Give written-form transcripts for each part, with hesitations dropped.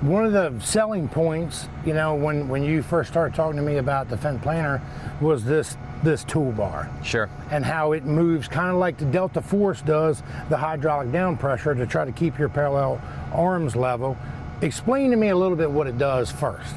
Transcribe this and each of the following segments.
One of the selling points, you know, when you first started talking to me about the Fendt planter was this toolbar. Sure. And how it moves kind of like the Delta Force does the hydraulic down pressure to try to keep your parallel arms level. Explain to me a little bit what it does first.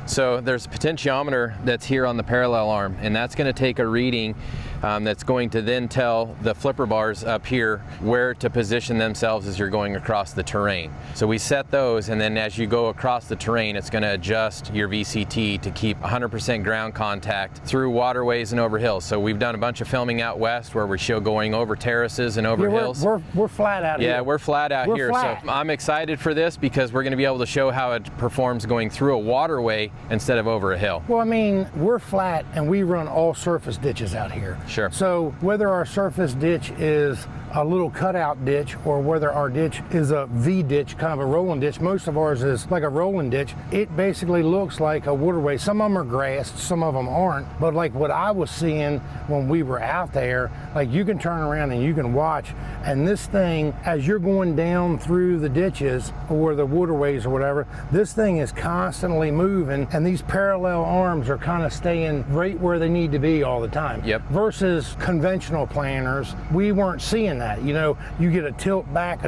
So there's a potentiometer that's here on the parallel arm, and that's going to take a reading that's going to then tell the flipper bars up here where to position themselves as you're going across the terrain. So we set those, and then as you go across the terrain, it's going to adjust your VCT to keep 100% ground contact through waterways and over hills. So we've done a bunch of filming out west where we show going over terraces and over hills. We're flat out here. Yeah, we're flat out here. Flat. So I'm excited for this because we're going to be able to show how it performs going through a waterway instead of over a hill. Well, I mean, we're flat and we run all surface ditches out here. Sure. So whether our surface ditch is a little cutout ditch or whether our ditch is a V ditch, kind of a rolling ditch, most of ours is like a rolling ditch, it basically looks like a waterway. Some of them are grassed, some of them aren't, but like what I was seeing when we were out there, like you can turn around and you can watch, and this thing, as you're going down through the ditches or the waterways or whatever, this thing is constantly moving, and these parallel arms are kind of staying right where they need to be all the time. Yep. Versus conventional planters, we weren't seeing that. You know, you get a tilt back,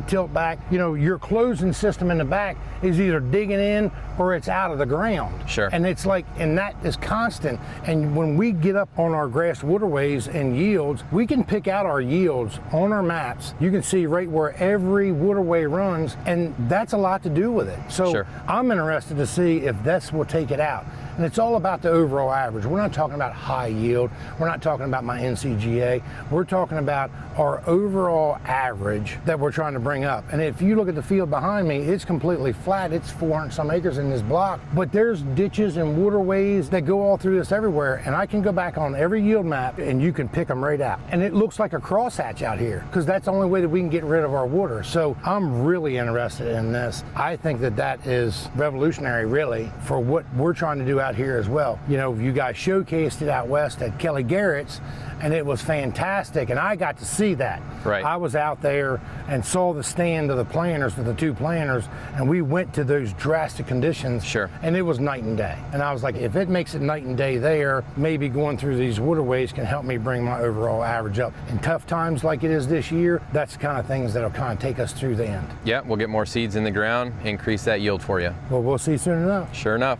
you know, your closing system in the back is either digging in or it's out of the ground. Sure. And it's like, and that is constant. And when we get up on our grass waterways and yields, we can pick out our yields on our maps. You can see right where every waterway runs, and that's a lot to do with it. So sure. I'm interested to see if this will take it out. And it's all about the overall average. We're not talking about high yield. We're not talking about my NCGA. We're talking about our overall average that we're trying to bring up. And if you look at the field behind me, it's completely flat. It's 400 some acres in this block, but there's ditches and waterways that go all through this everywhere. And I can go back on every yield map and you can pick them right out. And it looks like a crosshatch out here because that's the only way that we can get rid of our water. So I'm really interested in this. I think that that is revolutionary really for what we're trying to do out here as well. You know, you guys showcased it out west at Kelly Garrett's, and it was fantastic, and I got to see that. Right. I was out there and saw the stand of the planters, of the two planters, and we went to those drastic conditions. Sure. And it was night and day. And I was like, if it makes it night and day there, maybe going through these waterways can help me bring my overall average up. In tough times like it is this year, that's the kind of things that'll kind of take us through the end. Yeah, we'll get more seeds in the ground, increase that yield for you. Well, we'll see soon enough. Sure enough.